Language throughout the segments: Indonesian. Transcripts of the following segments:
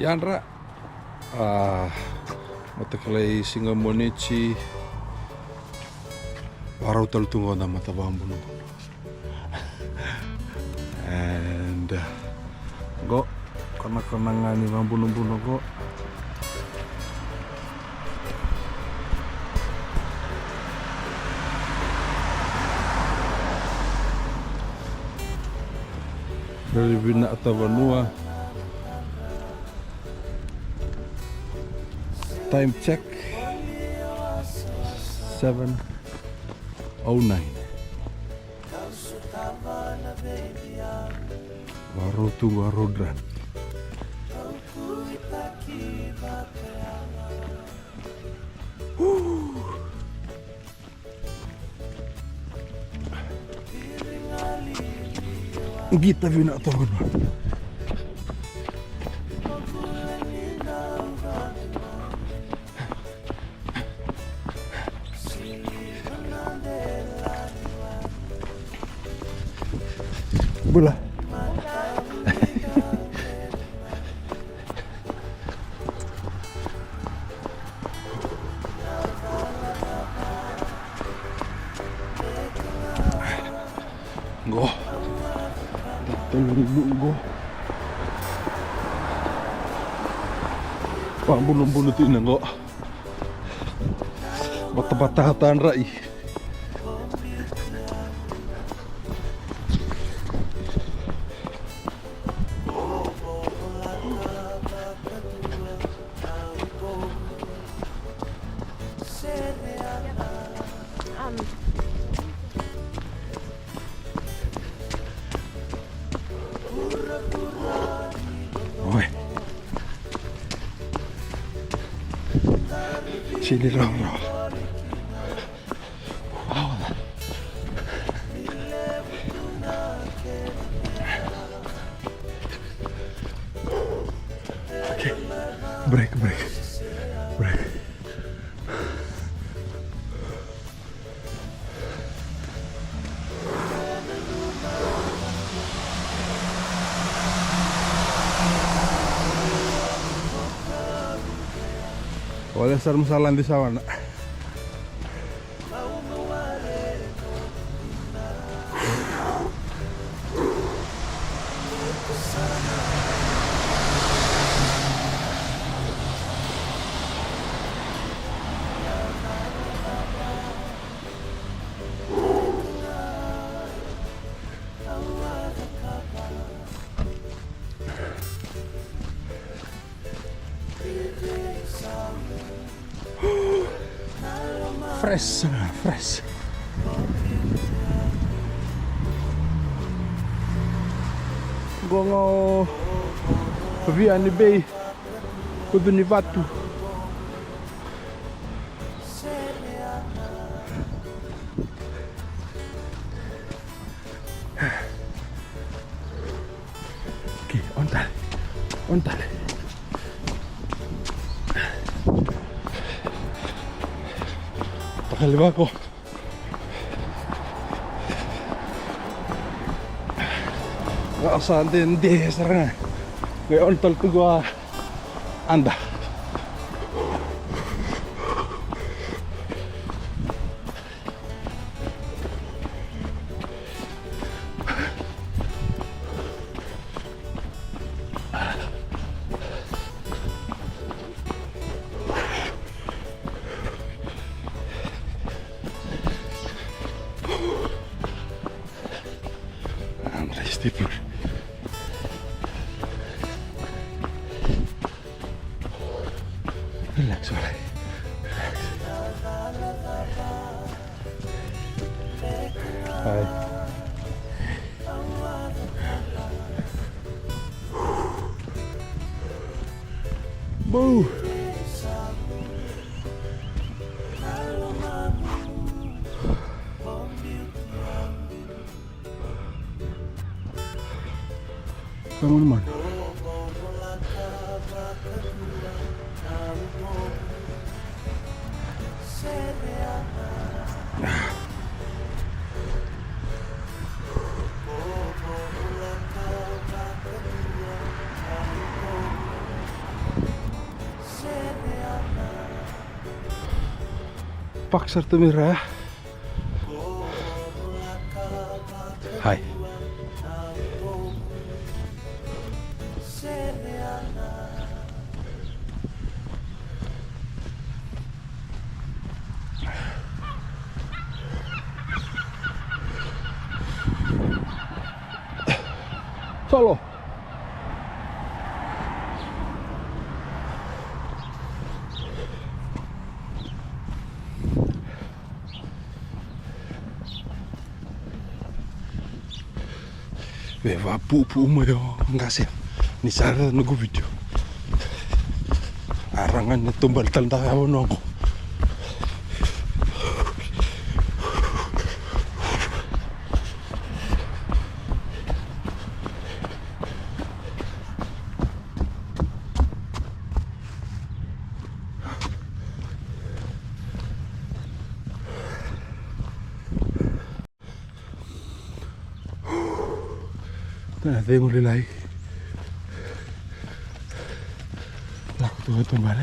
Yandra matakalay singa monichi warau taltungo na matabambuno and go kana nga ni mambuno go dari bina atavanua. Time check 7:09. Warodran. Kita bina tahu. Bola. Go. Go. Pambulong-bulong itu nang go. Bata-bata rai. Sini bro. Wow. Okay. Break. Oleh sarang-salan di sawana. Fresh. Gongo via ni bay kudu ni vatu. Okay, on tali. Kaliwa ko. Saan din sarang. Ngayon tol ko gua anda. Deeper. Relax, alright. Hi. Boo. Kamu naman. Paksar tumira. Hai. Solo. Beva pupu mo yo ngasih ni sara nunggu video arangan na tumbal tanda ako nunggu natin mulai lagi laku tuh tumbal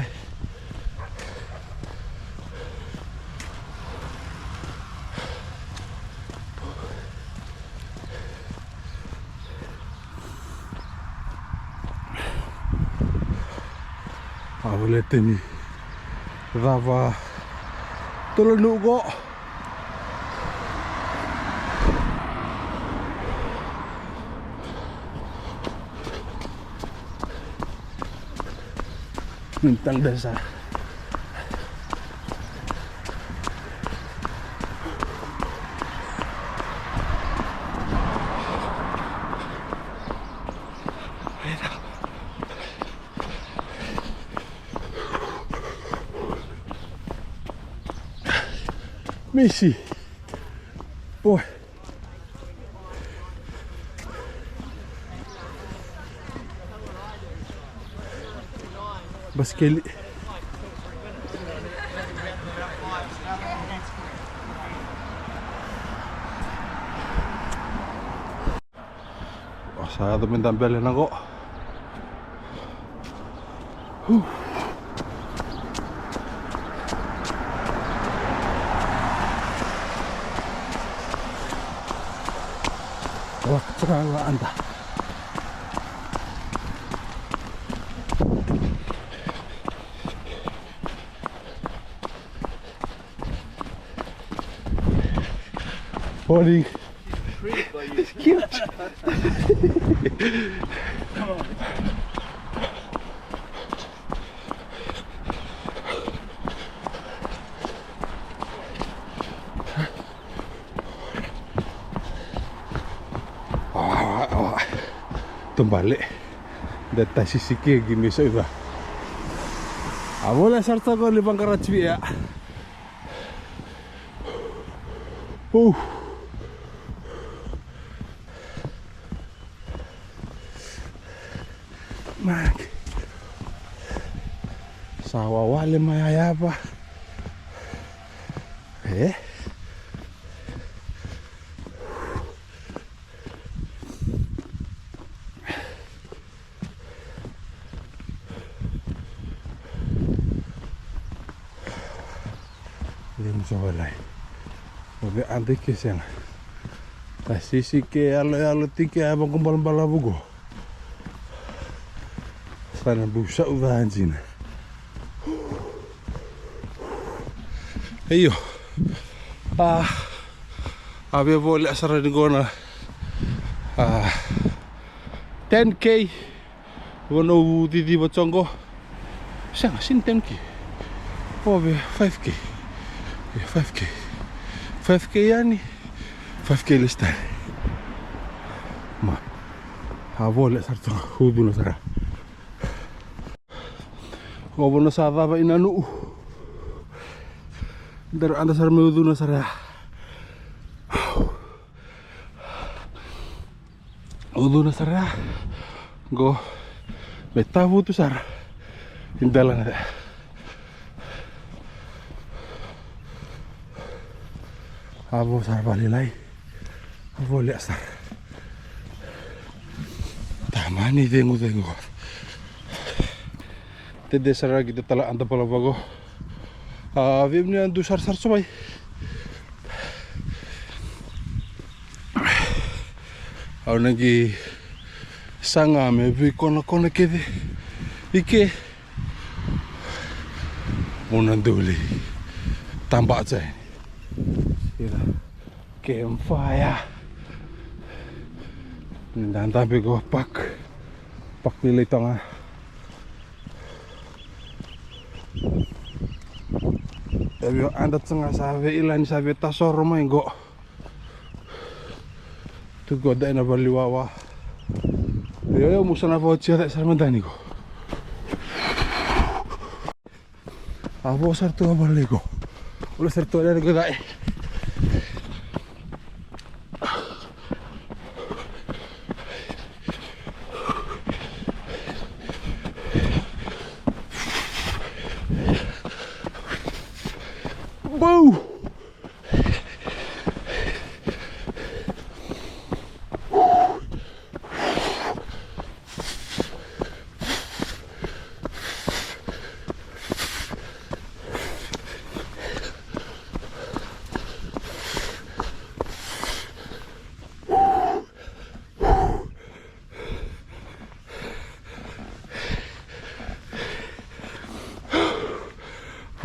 volete mi dava tolonugo Mintang dasar misi boy baskeli saya tuh minta belen aku wah cerah anda Morning. It's cute. Come on. Tumbalik. Data sisiki gini sudah. Awalnya serta kau libang Karachi ya. Mag sawa wale mayayapa Lim sawalay oke antik kesang tasisi ke alo tike abang kumbal balabugo sana busa udahan sini ayo abia boleh asal di gona 10k wono di boconggo sang sin 10k oh 5k 5k yani 5k listan ma boleh sarto hudu sara ngobono sa baba inanu dar anda sar menudu na sara udu na sara go betabu tu sar indalan ada abo sar balilai abo le sar tamani tengo Tede sara kita tala anta pala bago Avy amin'ny andoha sarosarotsy may. Ao nangy sagnamy avy kona kedy ike. Monandoha le tambaca zay. Ira campfire. Nandampi ko pak nila ito nga. Tapi andat nga sabi ilan sabi tasoro mo yung go. Tugo dahil na baliwawa. Ayaw mo sana po siya sa mandani ko. Abo sarto balik ko. Ulo sarto ada gagay. Boo!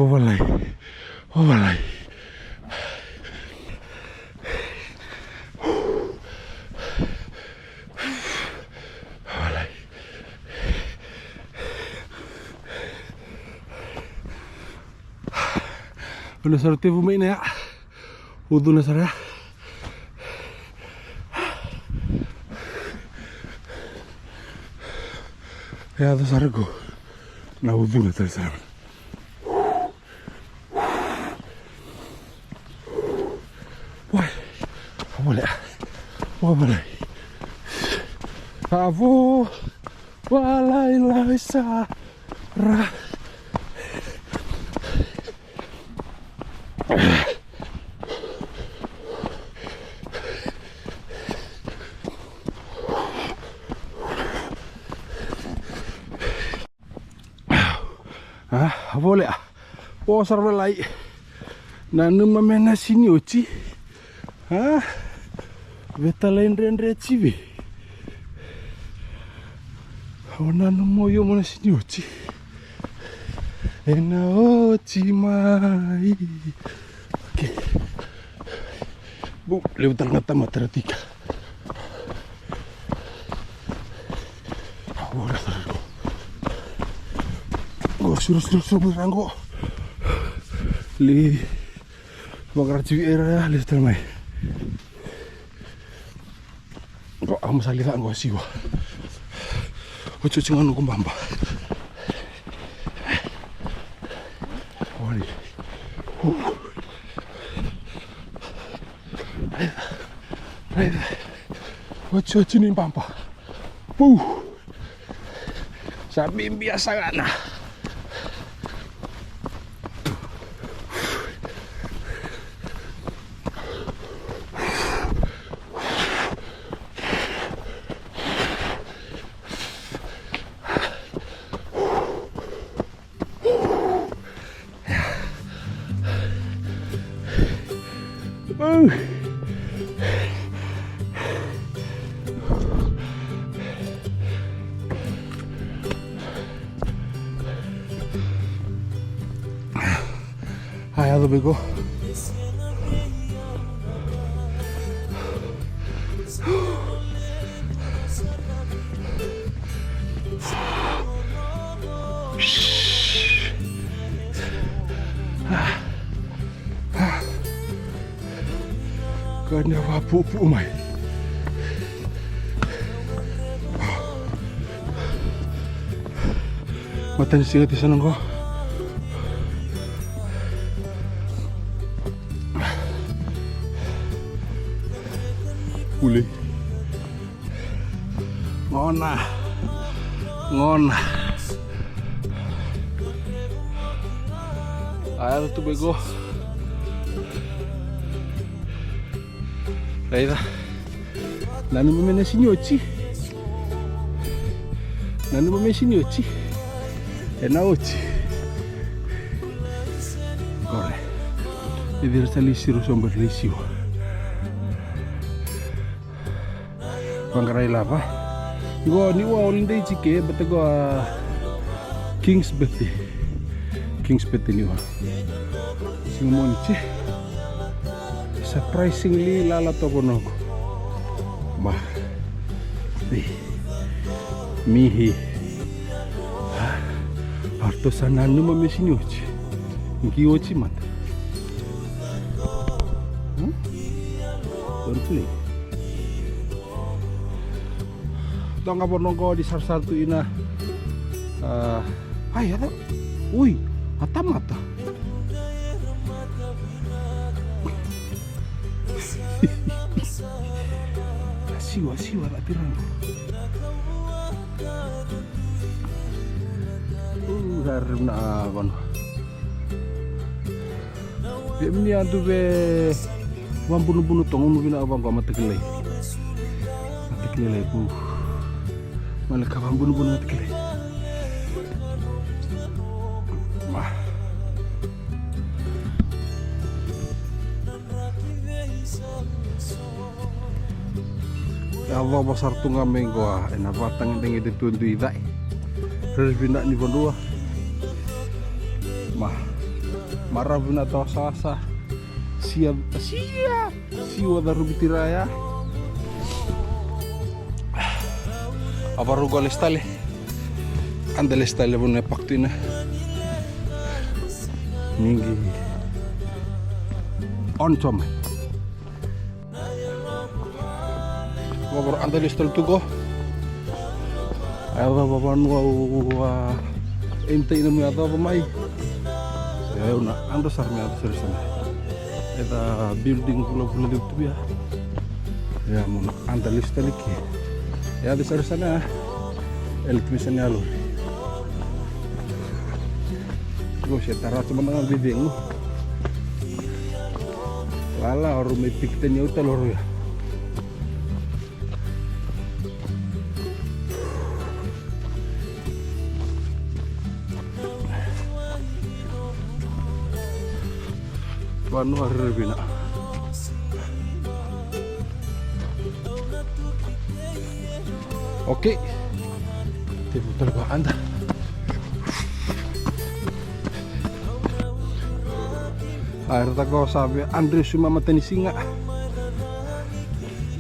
Walay. Udah sarute bumain ya. Wudu na sara. Ya to sargo. Na wudu na sara. Boleh. Avo walai lai sara. Boleh. Posar walai. Nanu mamena sini oci. Beta lain rendre civi. Ona no moyo mona sini oci. Ena oci mai. Oke. Bu, lewat ngata matematika. Ora sargo. Go suruh beranggo. Li bakar civi era li termai. Kok aku masali tak gua siwa. Ojo jangan nunggu mbamba. Wali. Right. Ojo sini mbamba. Sabi biasa kan. Hai, halo bego. Kanya wapu mai. Matan singat di sana kok. Uli. Ngona. Ayo tuh bego. Daida. Nanu mamena sini oci. Ena oci. Vedersi lisiro somber lisio. Bangkarai lava. Go ni wa olinde chike betego King's Betty. King's Betty ni wa. Singmoni chi. Surprisingly lala to kono. Bah. Mihi. Arto sana numa mesini ochi. Ngi ochi mata. Don't play. Ito nga po nungko di sarsarto ina. Ay, ada. Uy, mata-mata. Siwa, latiran. Harum na kon. Bemni antu be wan bunu tong nu bina abang gua matekele. Matekele bu. Malah kawan bunu matekele. Mah. Allah besar tunggal minggu ena batang dengan ditundu idai. Terus bina ni berdua. Mah. Marah bina tahu sasa. Siap siwa daru bitiraya. Apa rugo lestale? Anda lestale bune paktina. Ningi. Oncom. Wabur anda lestale tugo. Ayo bapak nuwa ente ini atau pemai. Ya una anda sarmi atau seriusan. Eta building pula itu ya. Ya mau anda lestale ki. Ya di sana elektrisiannya alur. Gue setara cuma dengan bideng. Lala orang mepik tanya utal orang ya. Wanu hari bina. Oke, diputar ke Anda. Air tako sabi Andre suma matani singa.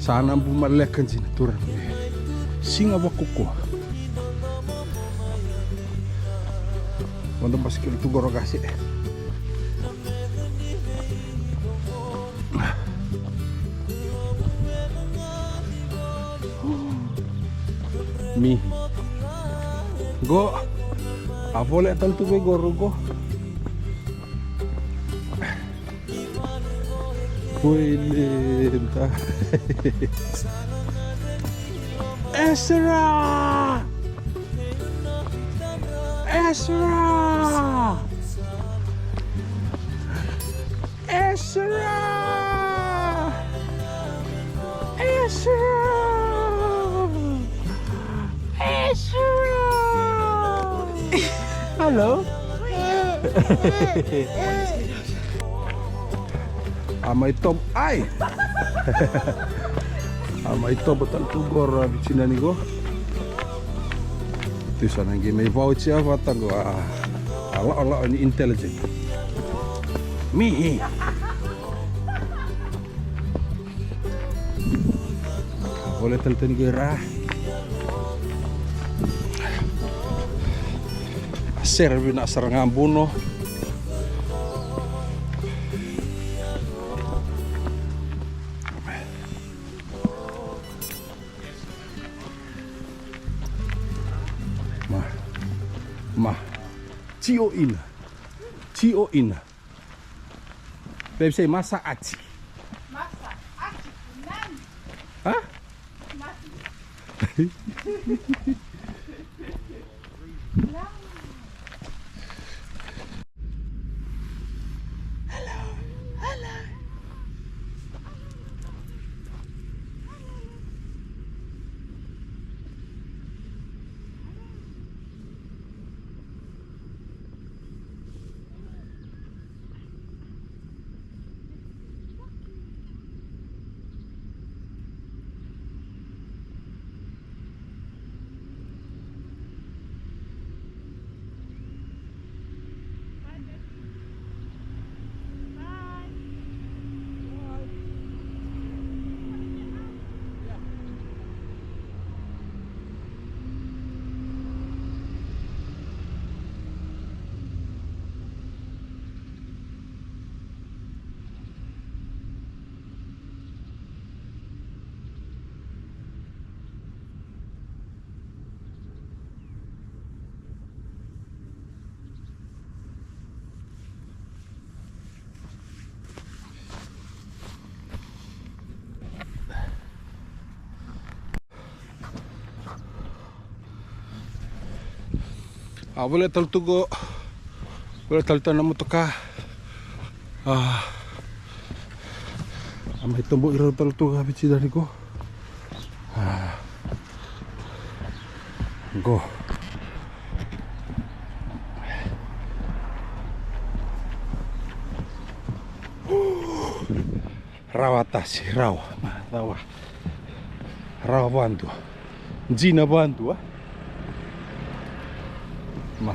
Sana bumalekan sini turun. Singa bakuko. Untuk pas kilo tu gorogasi. Mi go avole tal tu be gorugo puilenta Ezra halo. Amai top ai. Amai top betul tugor di sini nih go. Itu sana game voucher apa tak go. Allah ini intelligent. Mi. Boleh telten gerah. Serbi nak serangan bunuh. Mah, cio ina. Beb say masa aci. Nan. Hah? Mati. boleh taltugo. Boleh taltugo na motoka. Amai tombo iro taltugo bici dari go. Go. Rawatasi, rawa, rawa. Rawa bantu. Jina bantu, Ma.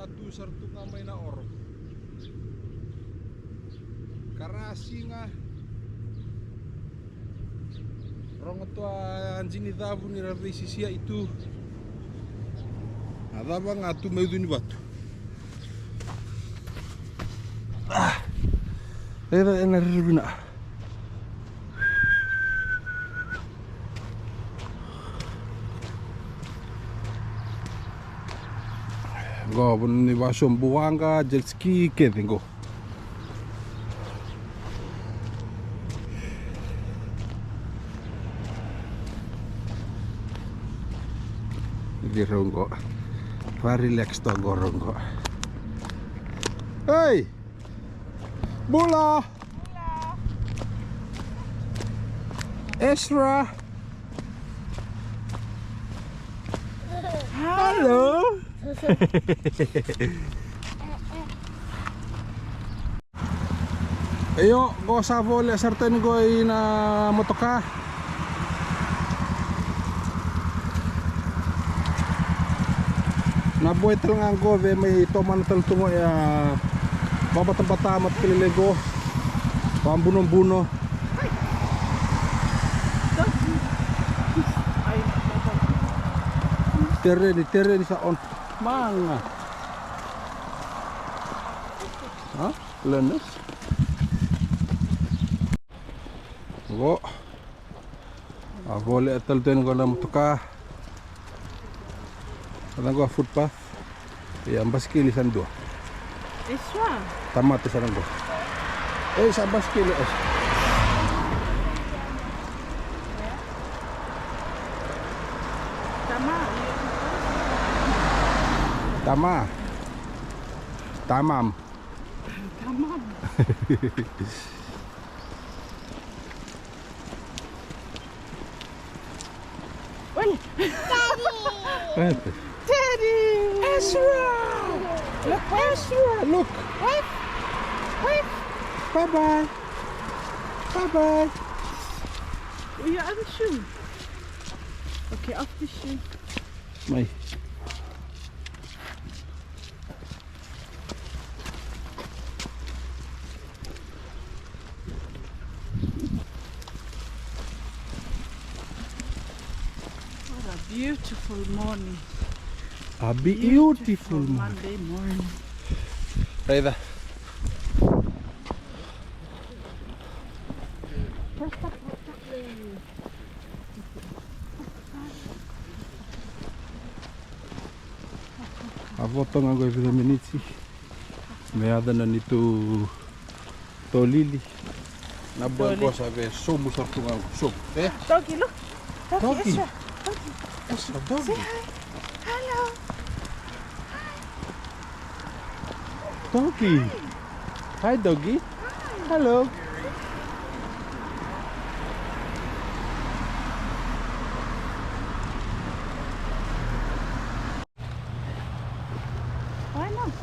Tu sartu nga may na oro karasi nga rongo to anjini davu ni ravisi sia itu adaba nga tu medu ni batu era enerbina go bunni basum buanga jet ski kedingo di rongo va relax to go rongo hey Bula Ezra halo. Ayo, go sa vole certain go na motoka. Na boy lang go ve may toman tal tungo ya babat-bata mat kililego. Pambuno-buno. Terre sa on manga. Learners. Go. Boleh atal-tan ko na motoka. Alang ko footpath. Yang baskili sando. Iswa. Tama to sa go. Sa baskili Tamam. Well, Daddy. Daddy. Ezra. Look, Ezra. Look. Wait. Bye bye. Bye bye. Oh, your other shoe. Okay, off the shoe. May. Beautiful morning. A beautiful Monday morning. Right there. A foto nga go every minute. May ada na nito tolili. Na buwan ko sabi, so musar ko nga. So, Doggy, look. Doggy. Ezra. Ezra, doggy. Say hi. Hello. Doggy. Hi, doggy. Hello. Why not?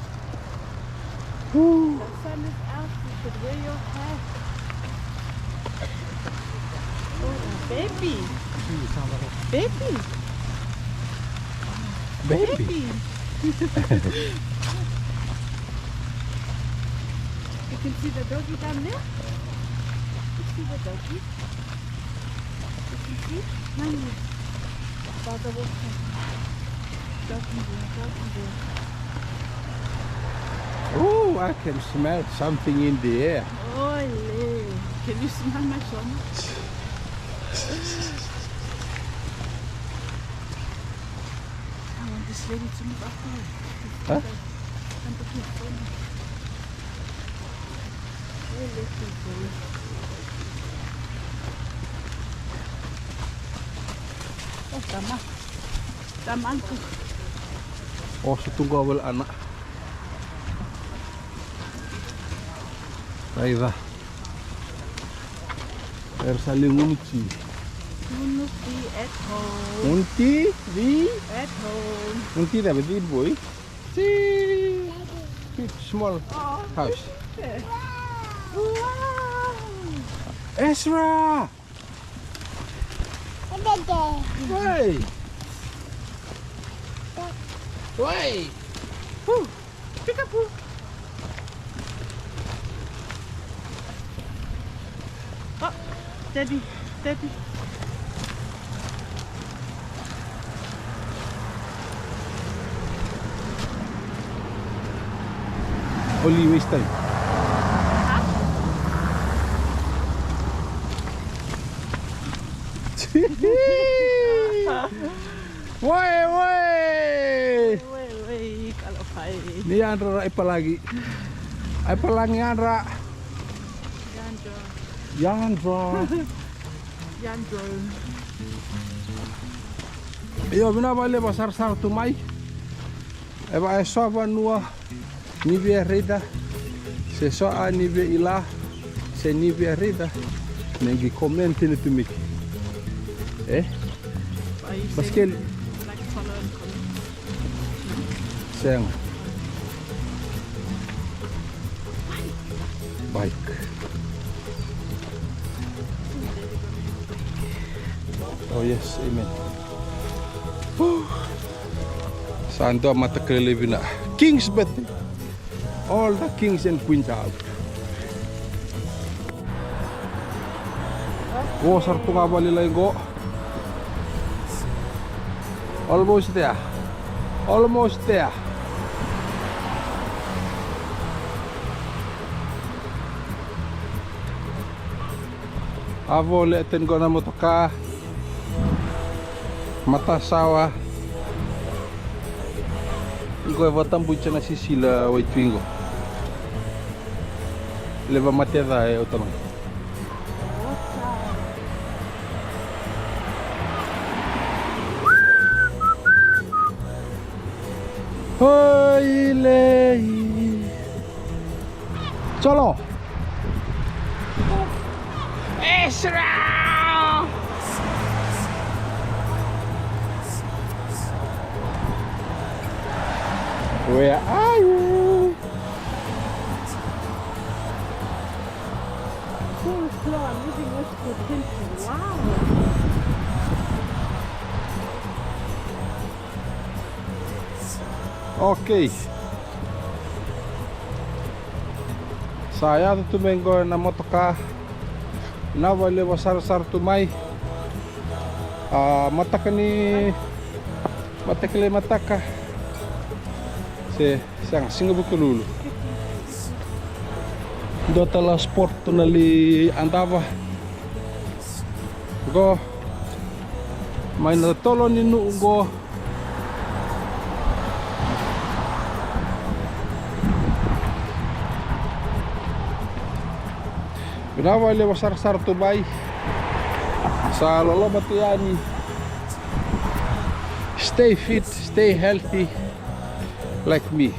Woo. The sun is out. You should wear your hat. Oh, baby. Baby. Baby. You can see the doggy down there. You see the doggy? You can see? Mommy. Father walking. Oh, I can smell something in the air. Ole. Can you smell my son? I want this lady to move up here. Huh? I'm looking for me. We're looking for you. Oh, tama. Tama ko. Oh, setunggal awal anak. Raiva. Ersaling unci. Munti at home. Unti di. At home. Unti dah betul boy. See, small Oh, house. wow. Ezra. Wait. Wait. Peekaboo. Oh, Daddy, Daddy. Only waste time. Woi, woi. Wait, kalau kayak Ni Andra apa lagi? Apa lagi Andra? Yandro, Yandra. Yandro. Yo, bina bale pasar sar tu mai. Eba esova nua. Ni via rida. Se so a ni via ila. Se ni via rida. Nengi commenti ni tu mi. Baskel Like follow and comment. sayang. Baik. Oh yes, amen. Santo mata kelebina. Kings birthday. All the kings and queens out. Go sartu ngabali lagi go. Almost there. Almost there. Avo leten go na motoka. Mata sawa. Go votam bucha na sisila wait twingo. Leva mateda e otama. Hoi lei. Cholo. Ezra. Where are you? So slow, I'm using this for attention. Wow. Okay. Saya tu menggo na motoka na wale wasar-sar tumay. Mataka ni matakle mataka. Se sang singabukululu. Dotala sport nali andava. Go. May natolo ni go. Binawali wasar-sar tubay sa lolobat yani. Stay fit, stay healthy like me.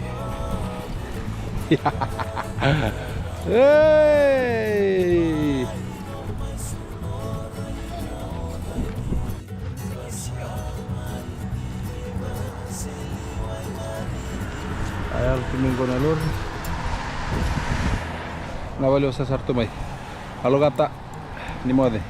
Hey! Ayal tuminggo na lor. Nawali wasar-sar tumay. Halo kata, ni mode.